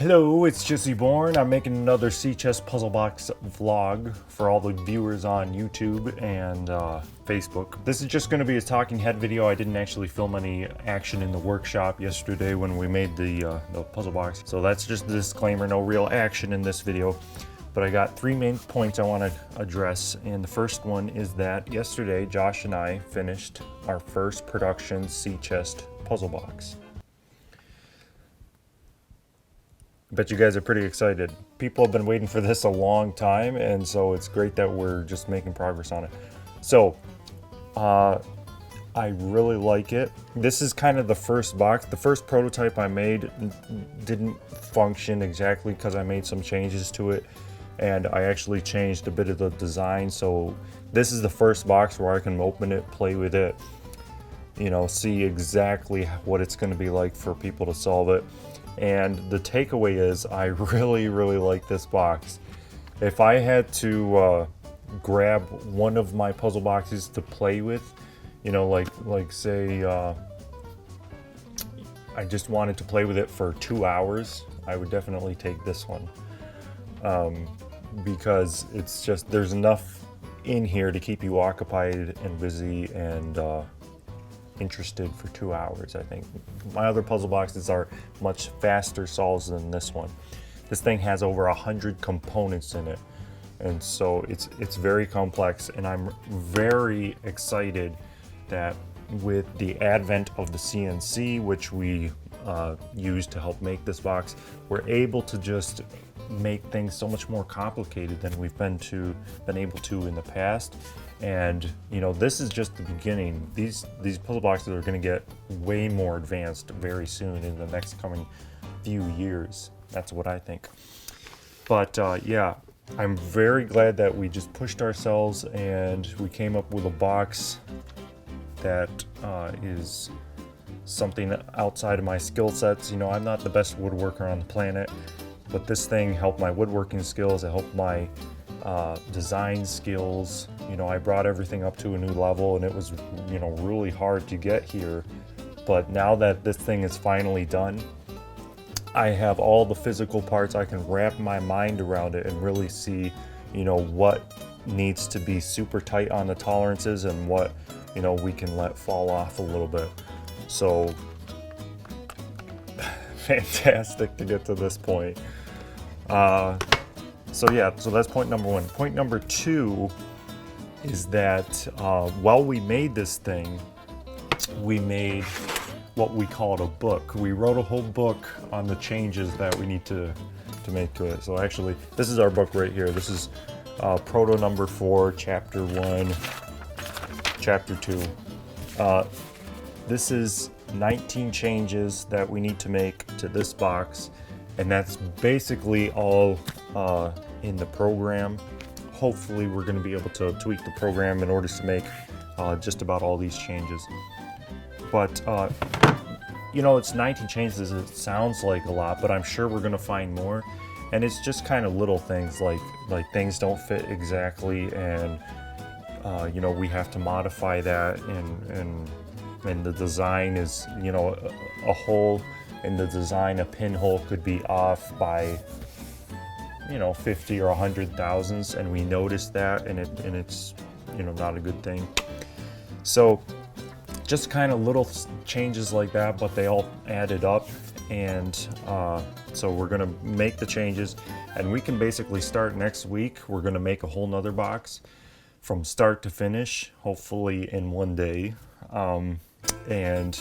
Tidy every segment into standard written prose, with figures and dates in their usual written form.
Hello, it's Jesse Bourne. I'm making another sea chest puzzle box vlog for all the viewers on YouTube and Facebook. This is just going to be a talking head video. I didn't actually film any action in the workshop yesterday when we made the puzzle box. So that's just a disclaimer, no real action in this video. But I got three main points I want to address. And the first one is that yesterday, Josh and I finished our first production sea chest puzzle box. I bet you guys are pretty excited. People have been waiting for this a long time, and so it's great that we're just making progress on it. So, I really like it. This is kind of the first box. The first prototype I made didn't function exactly because I made some changes to it, and I actually changed a bit of the design. So this is the first box where I can open it, play with it, you know, see exactly what it's going to be like for people to solve it. And the takeaway is I really like this box. If I had to grab one of my puzzle boxes to play with, you know, like say I just wanted to play with it for 2 hours, I would definitely take this one, because it's just, there's enough in here to keep you occupied and busy and interested for 2 hours. I think my other puzzle boxes are much faster solves than this one. This thing has over 100 components in it, and so it's very complex, and I'm very excited that with the advent of the CNC, which we use to help make this box, we're able to just make things so much more complicated than we've been able to in the past. And you know, this is just the beginning. These puzzle boxes are going to get way more advanced very soon in the next coming few years. That's what I think. But yeah, I'm very glad that we just pushed ourselves and we came up with a box that is something outside of my skill sets. You know, I'm not the best woodworker on the planet, but this thing helped my woodworking skills. It helped my design skills. You know, I brought everything up to a new level, and it was, you know, really hard to get here. But now that this thing is finally done, I have all the physical parts. I can wrap my mind around it and really see, you know, what needs to be super tight on the tolerances and what, you know, we can let fall off a little bit. So fantastic to get to this point. So yeah, so that's point number one. Point number two is that while we made this thing, we made what we called a book. We wrote a whole book on the changes that we need to make to it. So actually, this is our book right here. This is Proto number 4, Chapter 1, Chapter 2. This is 19 changes that we need to make to this box, and that's basically all in the program. Hopefully we're going to be able to tweak the program in order to make just about all these changes. But you know, it's 19 changes. It sounds like a lot, but I'm sure we're going to find more. And it's just kind of little things like things don't fit exactly, and you know, we have to modify that, and the design is, you know, a hole in the design, a pinhole could be off by, you know, 50 or 100 thousandths, and we notice that, and it's, you know, not a good thing. So just kind of little changes like that, but they all added up, and so we're gonna make the changes, and we can basically start next week. We're gonna make a whole nother box from start to finish, hopefully in one day. And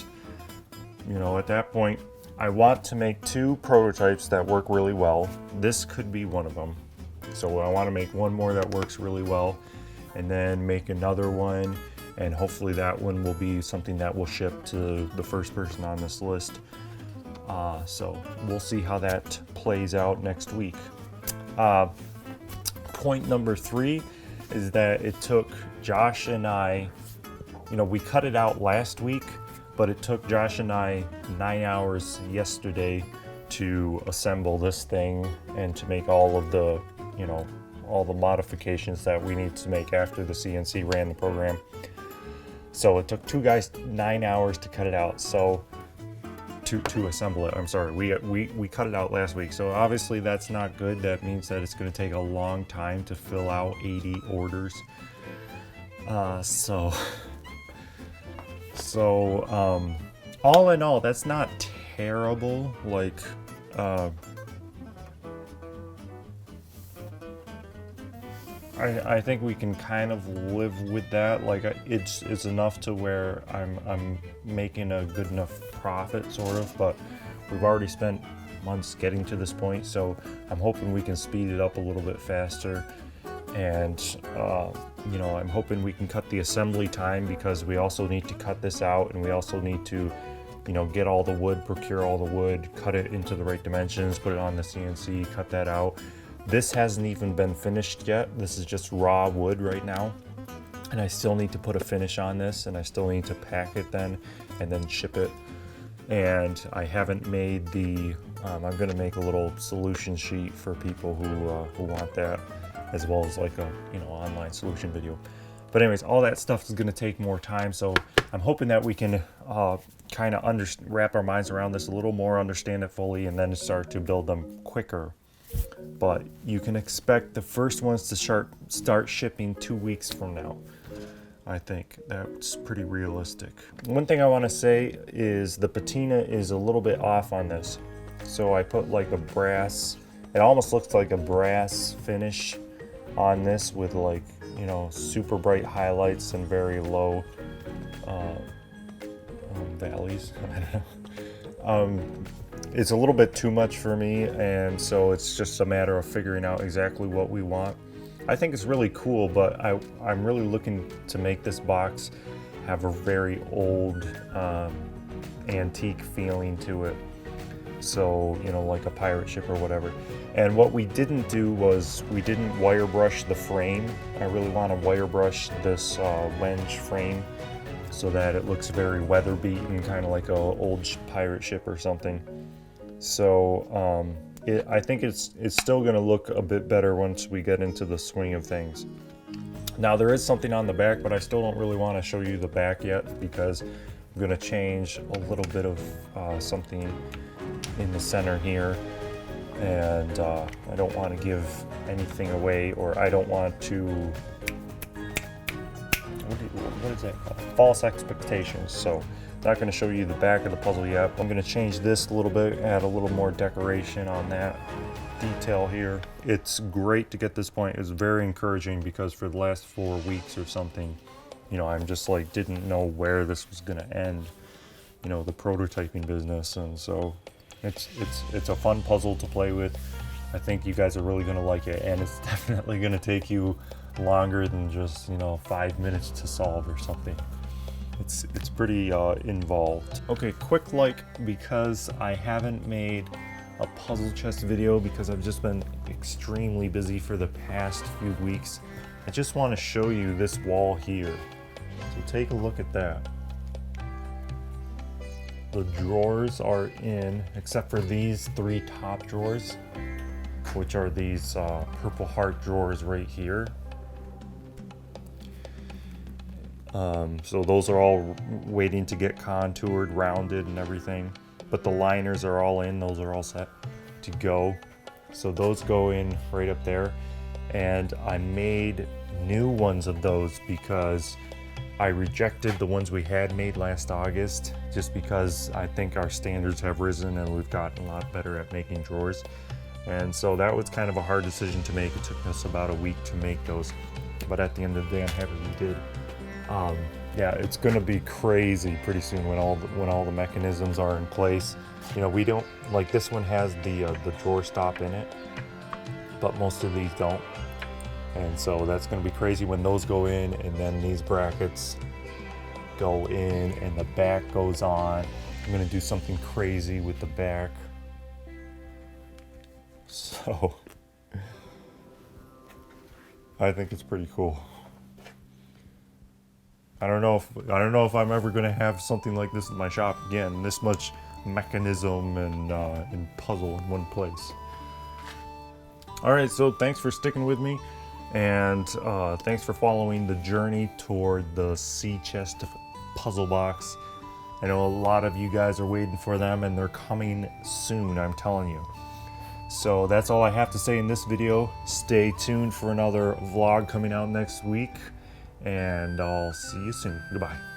you know, at that point, I want to make 2 prototypes that work really well. This could be one of them. So I want to make one more that works really well, and then make another one, and hopefully that one will be something that will ship to the first person on this list. So we'll see how that plays out next week. Point number 3 is that it took Josh and I, you know, we cut it out last week, but it took Josh and I 9 hours yesterday to assemble this thing and to make all of the, you know, all the modifications that we need to make after the CNC ran the program. So it took 2 guys 9 hours to cut it out. So to assemble it. I'm sorry, we cut it out last week, so obviously that's not good. That means that it's going to take a long time to fill out 80 orders. So all in all, that's not terrible. Like, I think we can kind of live with that. Like, it's enough to where I'm making a good enough profit, sort of. But we've already spent months getting to this point, so I'm hoping we can speed it up a little bit faster. And you know, I'm hoping we can cut the assembly time, because we also need to cut this out, and we also need to, you know, get all the wood, procure all the wood, cut it into the right dimensions, put it on the CNC, cut that out. This hasn't even been finished yet. This is just raw wood right now. And I still need to put a finish on this, and I still need to pack it then and then ship it. And I haven't made the, I'm gonna make a little solution sheet for people who want that, as well as like a, you know, online solution video. But anyways, all that stuff is gonna take more time. So I'm hoping that we can kind of wrap our minds around this a little more, understand it fully, and then start to build them quicker. But you can expect the first ones to start shipping 2 weeks from now. I think that's pretty realistic. One thing I want to say is the patina is a little bit off on this. So I put like a brass, it almost looks like a brass finish on this with, like, you know, super bright highlights and very low valleys. I don't know. It's a little bit too much for me, and so it's just a matter of figuring out exactly what we want. I think it's really cool, but I'm really looking to make this box have a very old antique feeling to it. So, you know, like a pirate ship or whatever. And what we didn't do was we didn't wire brush the frame. I really want to wire brush this wenge frame so that it looks very weather beaten, kind of like a old pirate ship or something. So I think it's still going to look a bit better once we get into the swing of things. Now there is something on the back, but I still don't really want to show you the back yet, because I'm going to change a little bit of something in the center here, and I don't want to give anything away, or I don't want to, what is that called? False expectations. So not going to show you the back of the puzzle yet. I'm going to change this a little bit, add a little more decoration on that detail here. It's great to get this point. It's very encouraging, because for the last 4 weeks or something, you know, I'm just like didn't know where this was going to end, you know, the prototyping business. And so it's a fun puzzle to play with. I think you guys are really going to like it, and it's definitely going to take you longer than just, you know, 5 minutes to solve or something. It's pretty involved. Okay, quick like, because I haven't made a puzzle chest video because I've just been extremely busy for the past few weeks. I just want to show you this wall here. So take a look at that. The drawers are in, except for these 3 top drawers, which are these purple heart drawers right here. So those are all waiting to get contoured, rounded, and everything. But the liners are all in, those are all set to go. So those go in right up there. And I made new ones of those because I rejected the ones we had made last August, just because I think our standards have risen and we've gotten a lot better at making drawers. And so that was kind of a hard decision to make. It took us about a week to make those, but at the end of the day, I'm happy we did. Yeah, it's going to be crazy pretty soon when all the mechanisms are in place. You know, we don't, like this one has the drawer stop in it, but most of these don't. And so that's going to be crazy when those go in, and then these brackets go in and the back goes on. I'm going to do something crazy with the back. So I think it's pretty cool. I don't know if I'm ever going to have something like this in my shop again. This much mechanism and puzzle in one place. All right, so thanks for sticking with me, and thanks for following the journey toward the sea chest puzzle box. I know a lot of you guys are waiting for them, and they're coming soon, I'm telling you. So that's all I have to say in this video. Stay tuned for another vlog coming out next week, and I'll see you soon. Goodbye.